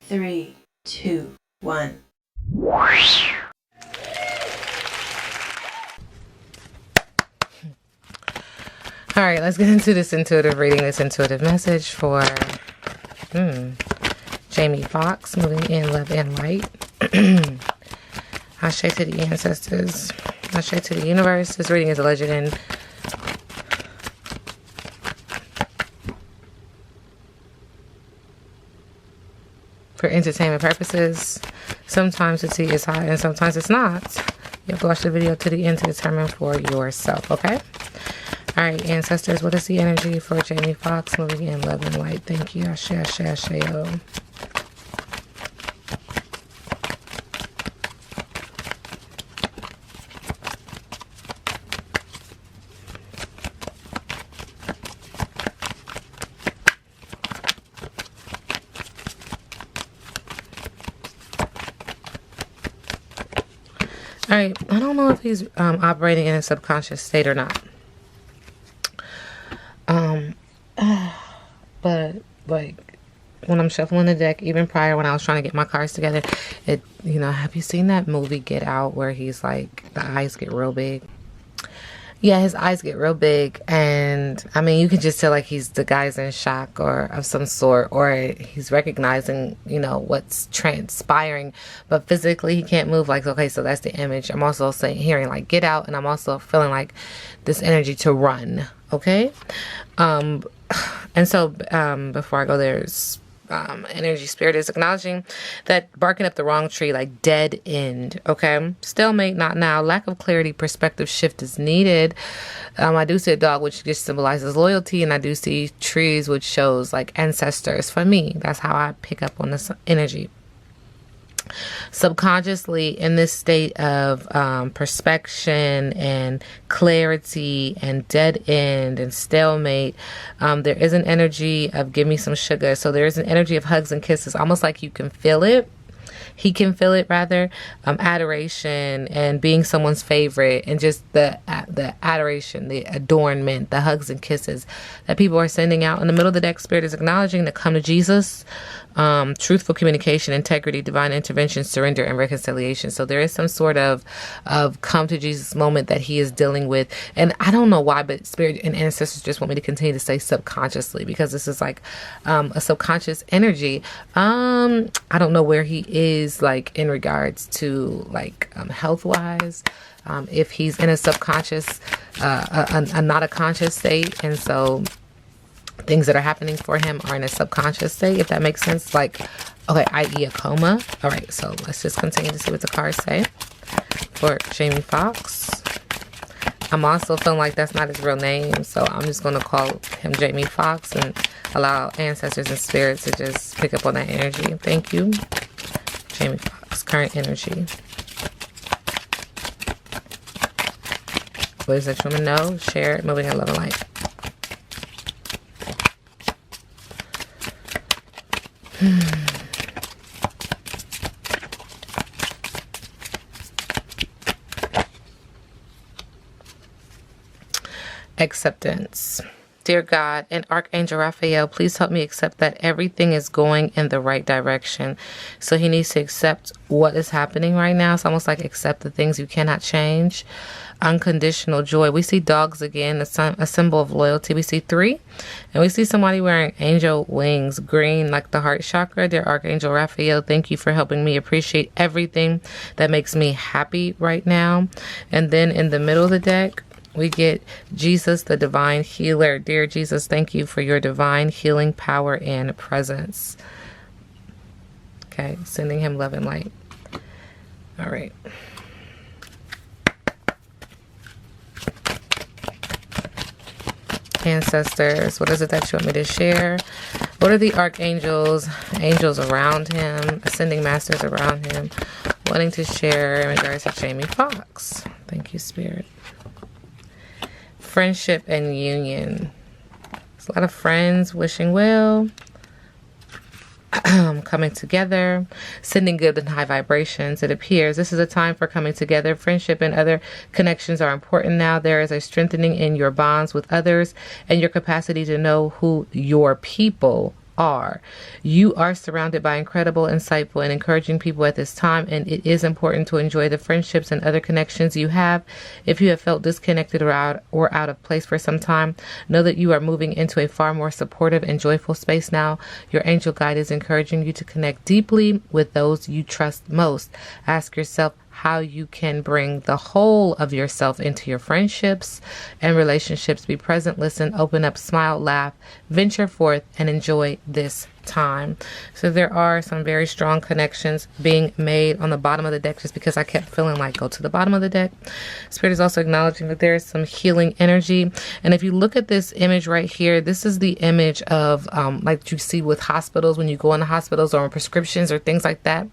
3, 2, 1. All right, let's get into this intuitive reading, this intuitive message for Jamie Foxx, moving in love and light. Ashe to the ancestors. Ashe to the universe. This reading is alleged in for entertainment purposes. Sometimes the tea is hot and sometimes it's not. You have to watch the video to the end to determine for yourself, okay? Alright, ancestors, what is the energy for Jamie Foxx moving in love and light? Thank you. Ashe, ashe, ashe, yo. Alright, I don't know if he's operating in a subconscious state or not. But like when I'm shuffling the deck, even prior when I was trying to get my cards together, it, you know, have you seen that movie Get Out where he's like, the eyes get real big? Yeah, his eyes get real big, and I mean, you can just tell like the guy's in shock or of some sort, or he's recognizing, you know, what's transpiring, but physically he can't move. Like, okay, so that's the image. I'm also hearing like get out, and I'm also feeling like this energy to run. Okay, and so before I go, there's energy spirit is acknowledging that barking up the wrong tree, like dead end. Okay, stalemate, not now. Lack of clarity, perspective shift is needed. I do see a dog, which just symbolizes loyalty, and I do see trees, which shows like ancestors. For me, that's how I pick up on this energy. Subconsciously, in this state of perspection and clarity and dead end and stalemate, there is an energy of give me some sugar. So there is an energy of hugs and kisses, almost like you can feel it. He can feel it, rather. Adoration and being someone's favorite, and just the adoration, the adornment, the hugs and kisses that people are sending out. In the middle of the deck, spirit is acknowledging to come to Jesus. Truthful communication, integrity, divine intervention, surrender, and reconciliation. So there is some sort of come to Jesus moment that he is dealing with. And I don't know why, but spirit and ancestors just want me to continue to say subconsciously, because this is like a subconscious energy. I don't know where he is like in regards to like health wise. If he's in a subconscious, not a conscious state, and so things that are happening for him are in a subconscious state, if that makes sense. Like, okay, i.e. a coma. All right, so let's just continue to see what the cards say for Jamie Foxx. I'm also feeling like that's not his real name, so I'm just going to call him Jamie Foxx and allow ancestors and spirits to just pick up on that energy. Thank you. Jamie Foxx, current energy. What does that woman know? Share it, moving in love and light. Acceptance. Dear God and Archangel Raphael, please help me accept that everything is going in the right direction. So he needs to accept what is happening right now. It's almost like accept the things you cannot change. Unconditional joy. We see dogs again, a symbol of loyalty. We see 3, and we see somebody wearing angel wings, green, like the heart chakra. Dear Archangel Raphael, thank you for helping me appreciate everything that makes me happy right now. And then in the middle of the deck, we get Jesus, the divine healer. Dear Jesus, thank you for your divine healing power and presence. Okay, sending him love and light. All right. Ancestors, what is it that you want me to share? What are the archangels, angels around him, ascending masters around him, wanting to share in regards to Jamie Foxx? Thank you, Spirit. Friendship and union. There's a lot of friends wishing well, coming together, sending good and high vibrations. It appears this is a time for coming together. Friendship and other connections are important now. There is a strengthening in your bonds with others and your capacity to know who your people are. You are surrounded by incredible, insightful, and encouraging people at this time, and it is important to enjoy the friendships and other connections you have. If you have felt disconnected or out of place for some time, know that you are moving into a far more supportive and joyful space now. Your angel guide is encouraging you to connect deeply with those you trust most. Ask yourself how you can bring the whole of yourself into your friendships and relationships. Be present, listen, open up, smile, laugh, venture forth, and enjoy this time. So there are some very strong connections being made on the bottom of the deck, just because I kept feeling like go to the bottom of the deck. Spirit is also acknowledging that there is some healing energy. And if you look at this image right here, this is the image of like you see with hospitals when you go into hospitals or on prescriptions or things like that.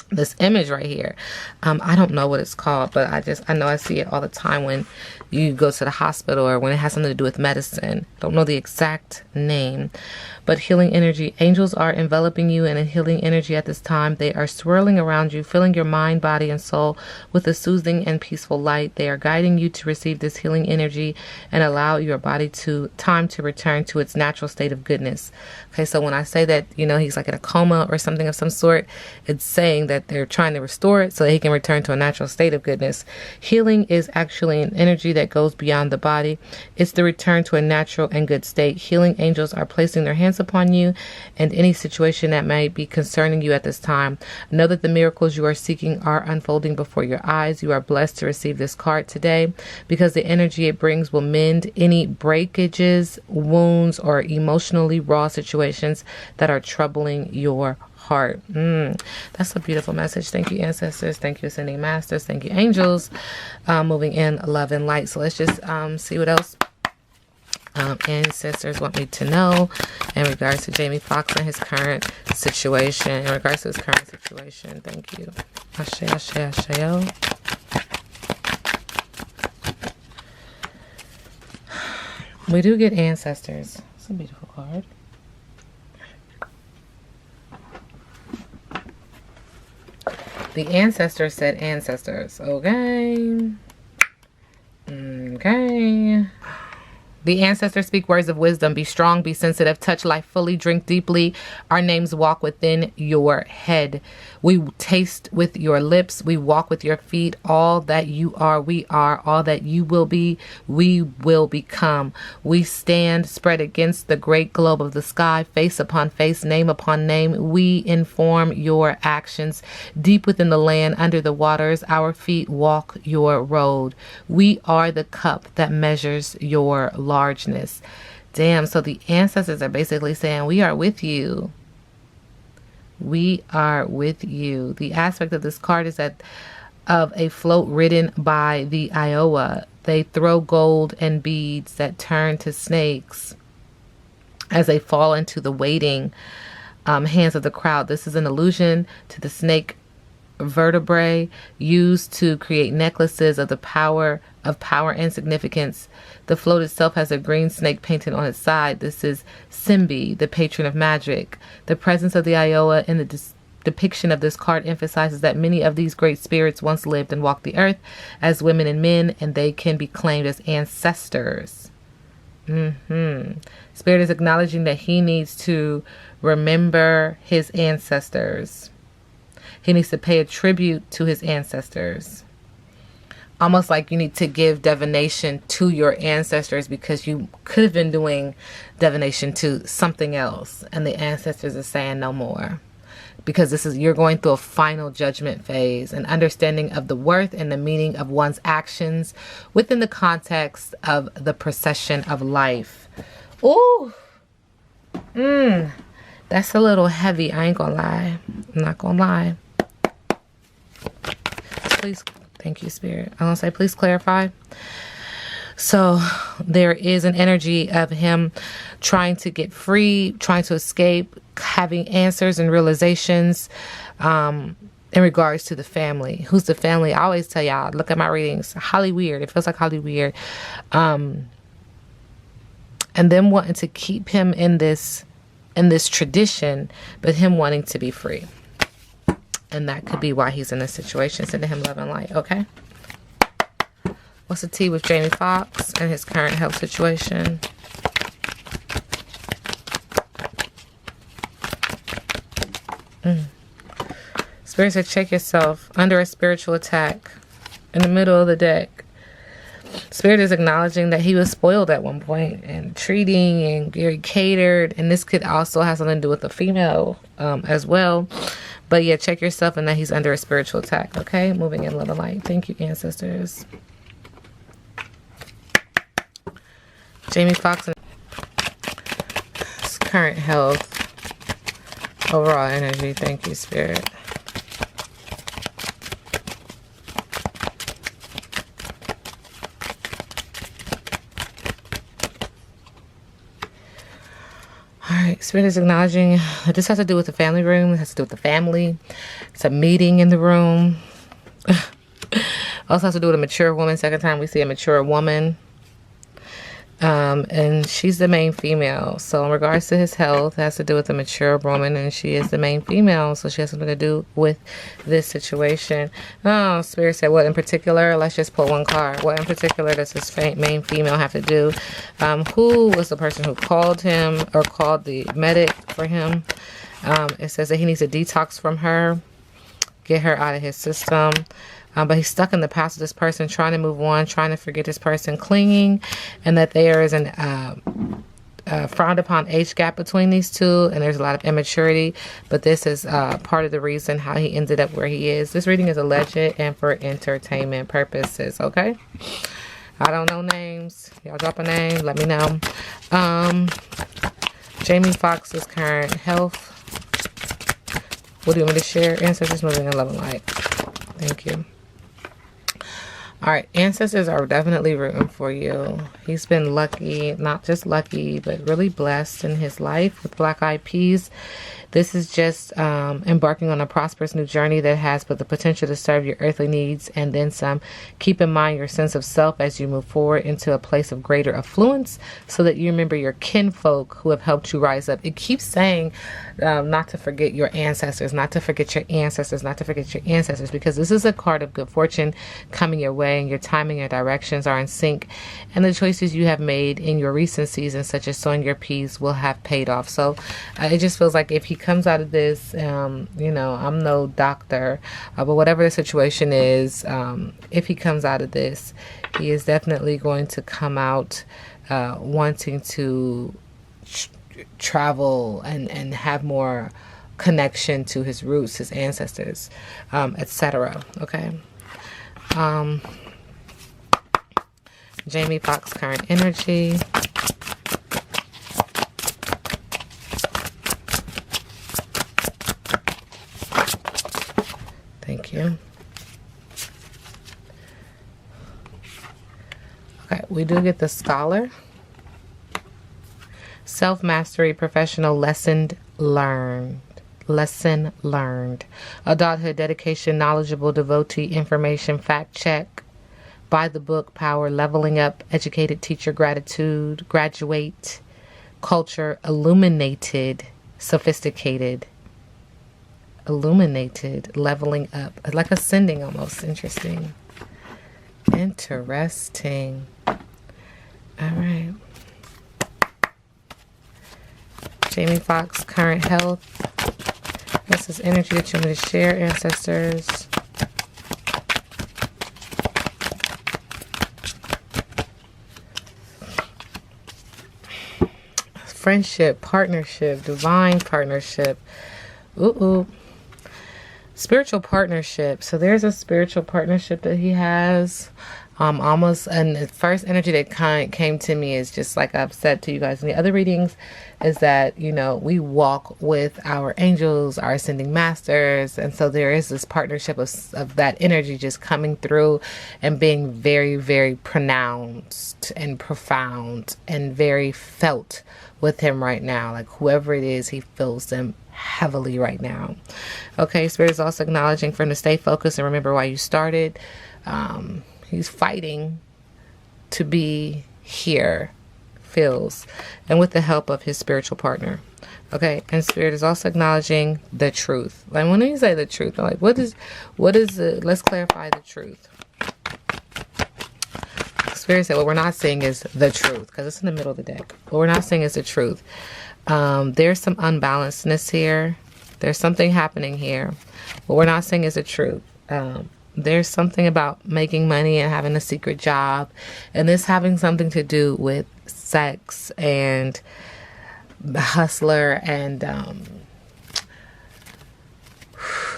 This image right here, I don't know what it's called, but I know I see it all the time when you go to the hospital or when it has something to do with medicine. I don't know the exact name, but healing energy. Angels are enveloping you in a healing energy at this time. They are swirling around you, filling your mind, body, and soul with a soothing and peaceful light. They are guiding you to receive this healing energy and allow your body time to return to its natural state of goodness. Okay, so when I say that, he's like in a coma or something of some sort, it's saying that they're trying to restore it so that he can return to a natural state of goodness. Healing is actually an energy that goes beyond the body. It's the return to a natural and good state. Healing angels are placing their hands upon you and any situation that may be concerning you at this time. Know that the miracles you are seeking are unfolding before your eyes. You are blessed to receive this card today because the energy it brings will mend any breakages, wounds, or emotionally raw situations that are troubling your heart. That's a beautiful message. Thank you, ancestors. Thank you, ascending masters. Thank you, angels. Moving in love and light. So let's just see what else ancestors want me to know in regards to Jamie Foxx and his current situation. Thank you. Ashe, ashe, ashe-o. We do get ancestors. It's a beautiful card. The ancestor said ancestors. Okay. The ancestors speak words of wisdom. Be strong, be sensitive, touch life fully, drink deeply. Our names walk within your head. We taste with your lips. We walk with your feet. All that you are, we are. All that you will be, we will become. We stand spread against the great globe of the sky, face upon face, name upon name. We inform your actions. Deep within the land, under the waters, our feet walk your road. We are the cup that measures your largeness. Damn, so the ancestors are basically saying, we are with you. We are with you. The aspect of this card is that of a float ridden by the Iowa. They throw gold and beads that turn to snakes as they fall into the waiting hands of the crowd. This is an allusion to the snake vertebrae used to create necklaces of the power and significance. The float itself has a green snake painted on its side. This is Simbi, the patron of magic. The presence of the Iowa in the depiction of this card emphasizes that many of these great spirits once lived and walked the earth as women and men, and they can be claimed as ancestors. Spirit is acknowledging that he needs to remember his ancestors. He needs to pay a tribute to his ancestors. Almost like you need to give divination to your ancestors because you could have been doing divination to something else. And the ancestors are saying no more. Because you're going through a final judgment phase, an understanding of the worth and the meaning of one's actions within the context of the procession of life. Ooh. That's a little heavy. I ain't gonna lie. I'm not gonna lie. Please. Thank you, Spirit. I'm going to say, please clarify. So there is an energy of him trying to get free, trying to escape, having answers and realizations in regards to the family. Who's the family? I always tell y'all, look at my readings. Holly weird. It feels like Holly weird. And them wanting to keep him in this tradition, but him wanting to be free. And that could be why he's in this situation. Sending him love and light. Okay. What's the tea with Jamie Foxx and his current health situation? Spirit said, check yourself under a spiritual attack in the middle of the deck. Spirit is acknowledging that he was spoiled at one point and treating and very catered. And this could also have something to do with the female as well. But yeah, check yourself and that he's under a spiritual attack. Okay, moving in love and light. Thank you, ancestors. Jamie Foxx and his current health. Overall energy. Thank you, Spirit. Alright, Spirit is acknowledging that this has to do with the family room. It has to do with the family. It's a meeting in the room. Also has to do with a mature woman. Second time we see a mature woman. And she's the main female. So in regards to his health, it has to do with a mature woman, and she is the main female. So she has something to do with this situation. Oh, Spirit said, what in particular? Let's just pull one card. What in particular does his main female have to do? Who was the person who called him or called the medic for him? It says that he needs a detox from her, get her out of his system. But he's stuck in the past with this person, trying to move on, trying to forget this person, clinging, and that there is an frowned upon age gap between these two, and there's a lot of immaturity. But this is part of the reason how he ended up where he is. This reading is alleged and for entertainment purposes, okay? I don't know names. Y'all drop a name, let me know. Jamie Foxx's current health. What do you want me to share? Ancestors moving in love and light. Thank you. Alright, ancestors are definitely rooting for you. He's been lucky, not just lucky, but really blessed in his life with black eyed peas. This is just embarking on a prosperous new journey that has the potential to serve your earthly needs and then some. Keep in mind your sense of self as you move forward into a place of greater affluence so that you remember your kinfolk who have helped you rise up. It keeps saying not to forget your ancestors, not to forget your ancestors, not to forget your ancestors, because this is a card of good fortune coming your way, and your timing and directions are in sync, and the choices you have made in your recent seasons, such as sowing your peas, will have paid off. So it just feels like if he comes out of this, you know, I'm no doctor, but whatever the situation is, if he comes out of this, he is definitely going to come out wanting to travel and have more connection to his roots, his ancestors, etc. Okay. Jamie Foxx current energy. Thank you. Okay, we do get the scholar. Self-mastery, professional, lesson learned. Lesson learned. Adulthood, dedication, knowledgeable, devotee, information, fact check. By the book, power, leveling up, educated, teacher, gratitude, graduate, culture, illuminated, sophisticated, illuminated, leveling up, like ascending almost. Interesting. Interesting. All right. Jamie Foxx, current health. This is energy that you want me to share, ancestors. Friendship, partnership, divine partnership. Ooh. Spiritual partnership. So there's a spiritual partnership that he has. Almost, and the first energy that came to me is just like I've said to you guys in the other readings, is that, you know, we walk with our angels, our ascending masters, and so there is this partnership of that energy just coming through and being very, very pronounced and profound and very felt with him right now. Like whoever it is, he feels them heavily right now. Okay, Spirit is also acknowledging for him to stay focused and remember why you started. He's fighting to be here, feels, and with the help of his spiritual partner. Okay, and Spirit is also acknowledging the truth. Like when you say the truth, I'm like, what is the, let's clarify the truth. Spirit said what we're not saying is the truth, because it's in the middle of the deck. What we're not saying is the truth. There's some unbalancedness here. There's something happening here. What we're not saying is the truth. There's something about making money and having a secret job, and this having something to do with sex and the hustler. And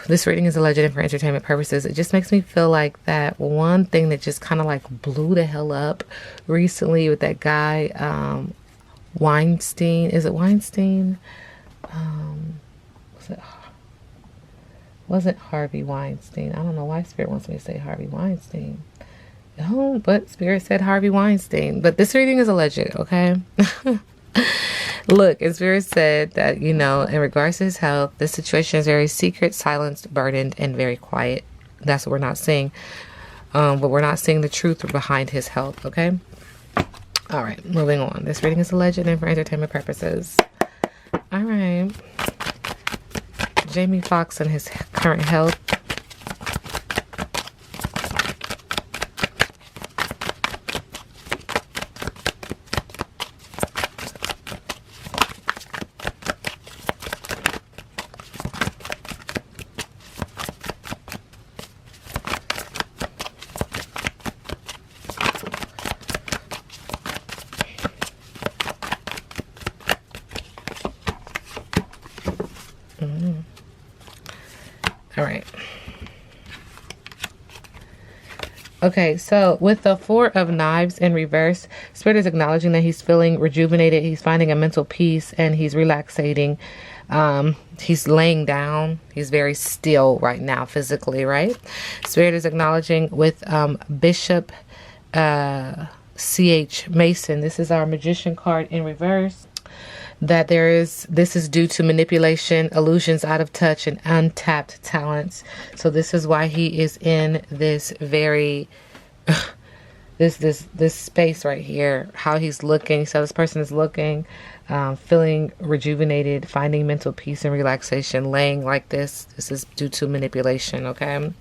this reading is alleged and for entertainment purposes. It just makes me feel like that one thing that just kind of like blew the hell up recently with that guy, Weinstein. Is it Weinstein? Wasn't Harvey Weinstein? I don't know why Spirit wants me to say Harvey Weinstein. Oh, but Spirit said Harvey Weinstein. But this reading is alleged, okay? Look, and Spirit said that, you know, in regards to his health, this situation is very secret, silenced, burdened, and very quiet. That's what we're not seeing. But we're not seeing the truth behind his health, okay? All right, moving on. This reading is alleged and for entertainment purposes. All right. Jamie Foxx and his current health. All right. Okay, so with the Four of Knives in reverse, Spirit is acknowledging that he's feeling rejuvenated. He's finding a mental peace and he's relaxating. He's laying down. He's very still right now physically, right? Spirit is acknowledging with Bishop C.H. Mason. This is our Magician card in reverse. That this is due to manipulation, illusions, out of touch, and untapped talents. So this is why he is in this very this space right here. How he's looking. So this person is looking, feeling rejuvenated, finding mental peace and relaxation, laying like this. This is due to manipulation, okay?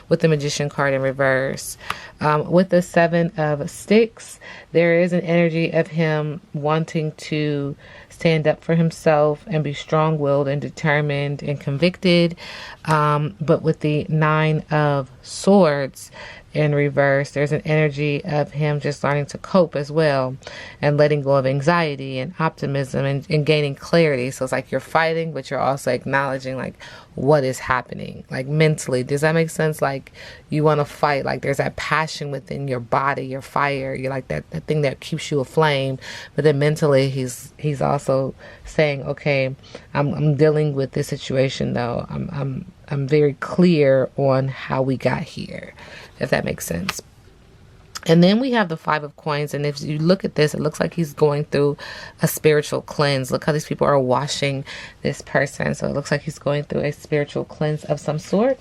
With the Magician card in reverse. With the Seven of Sticks, there is an energy of him wanting to stand up for himself and be strong-willed and determined and convicted. But with the Nine of Swords in reverse, there's an energy of him just learning to cope as well and letting go of anxiety and optimism and gaining clarity. So it's like you're fighting, but you're also acknowledging like what is happening, like mentally. Does that make sense? Like you want to fight, like there's that passion within your body, your fire, you're like that thing that keeps you aflame. But then mentally he's also saying, okay, I'm dealing with this situation though. I'm very clear on how we got here, if that makes sense. And then we have the Five of Coins. And if you look at this, it looks like he's going through a spiritual cleanse. Look how these people are washing this person. So it looks like he's going through a spiritual cleanse of some sort.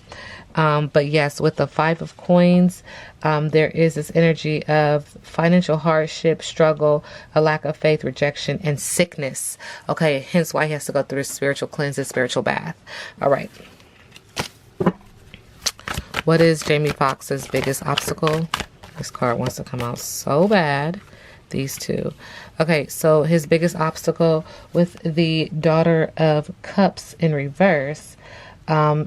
But yes, with the Five of Coins, there is this energy of financial hardship, struggle, a lack of faith, rejection, and sickness. Okay, hence why he has to go through this spiritual cleanse, this spiritual bath. All right. What is Jamie Foxx's biggest obstacle? This card wants to come out so bad. These two. Okay, so his biggest obstacle with the Daughter of Cups in reverse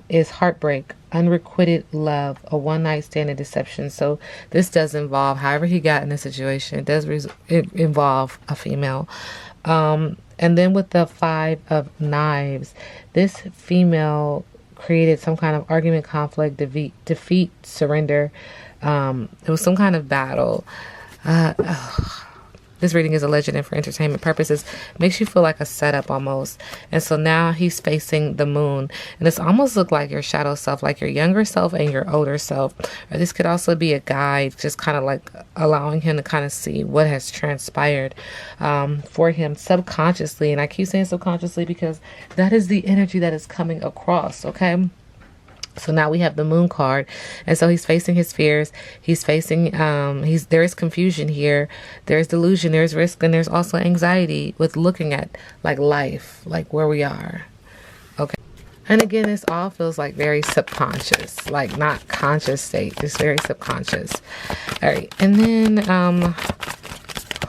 is heartbreak, unrequited love, a one-night stand, and deception. So this does involve, however he got in this situation, it does involve a female. And then with the Five of Knives, this female created some kind of argument, conflict, defeat, surrender. It was some kind of battle. This reading is alleged and for entertainment purposes. Makes you feel like a setup almost. And so now he's facing the moon. And this almost looked like your shadow self, like your younger self and your older self. Or this could also be a guide, just kind of like allowing him to kind of see what has transpired for him subconsciously. And I keep saying subconsciously because that is the energy that is coming across, okay? So now we have the Moon card. And so he's facing his fears. He's facing, there is confusion here. There's delusion, there's risk, and there's also anxiety with looking at like life, like where we are. Okay. And again, this all feels like very subconscious, like not conscious state. It's very subconscious. All right. And then,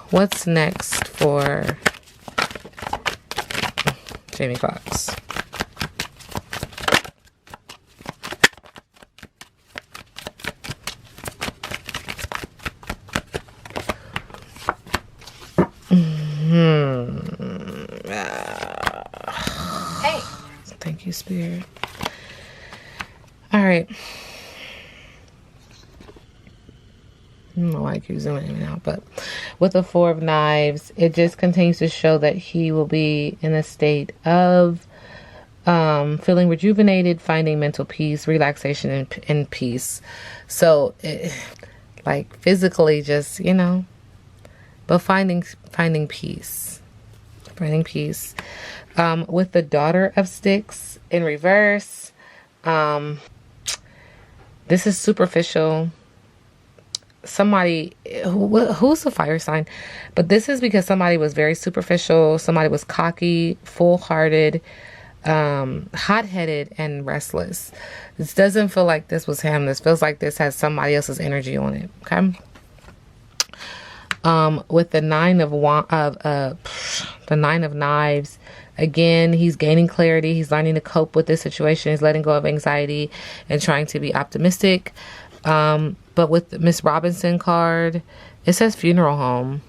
what's next for Jamie Foxx? Thank you, Spirit. All right. I don't know why I keep zooming in and out, but with the Four of Knives, it just continues to show that he will be in a state of feeling rejuvenated, finding mental peace, relaxation, and peace. So, like physically, just, you know, but finding peace. Finding peace. With the Daughter of Sticks in reverse, this is superficial. Somebody who's a fire sign, but this is because somebody was very superficial. Somebody was cocky, full-hearted, hot-headed, and restless. This doesn't feel like this was him. This feels like this has somebody else's energy on it. Okay. With the Nine of Knives, again, he's gaining clarity. He's learning to cope with this situation. He's letting go of anxiety and trying to be optimistic. But with the Miss Robinson card, it says funeral home.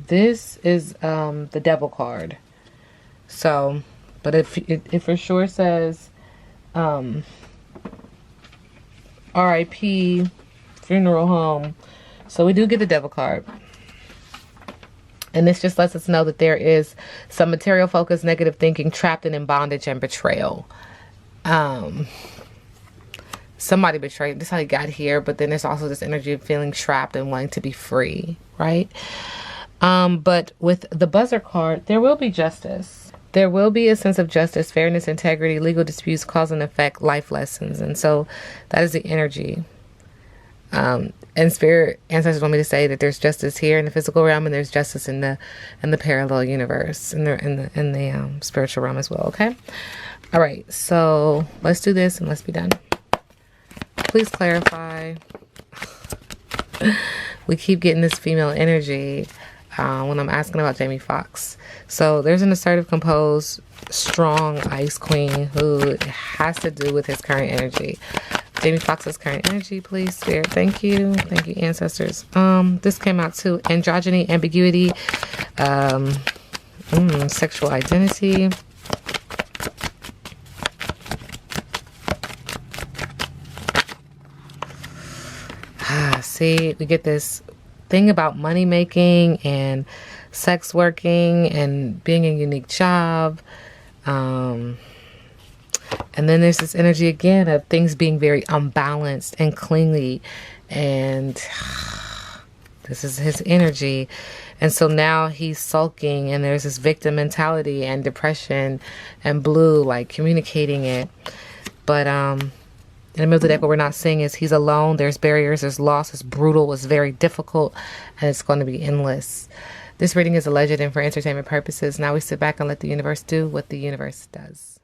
This is the Devil card. So, but it for sure says R.I.P. funeral home. So we do get the Devil card. And this just lets us know that there is some material focus, negative thinking, trapped in bondage and betrayal. Somebody betrayed. This is how he got here. But then there's also this energy of feeling trapped and wanting to be free, right? But with the Buzzer card, there will be justice. There will be a sense of justice, fairness, integrity, legal disputes, cause and effect, life lessons. And so that is the energy. And spirit ancestors want me to say that there's justice here in the physical realm, and there's justice in the parallel universe, in the spiritual realm as well. Okay. All right. So let's do this and let's be done. Please clarify. We keep getting this female energy when I'm asking about Jamie Foxx. So there's an assertive, composed, strong ice queen who has to do with his current energy. Jamie Foxx's current energy, please, Spirit. Thank you. Thank you, ancestors. This came out too. Androgyny, ambiguity, sexual identity. See, we get this thing about money making and sex working and being a unique job. And then there's this energy again of things being very unbalanced and clingy. And this is his energy. And so now he's sulking, and there's this victim mentality and depression and blue, like communicating it. But in the middle of the deck, what we're not seeing is he's alone. There's barriers, there's loss, it's brutal, it's very difficult, and it's going to be endless. This reading is alleged and for entertainment purposes. Now we sit back and let the universe do what the universe does.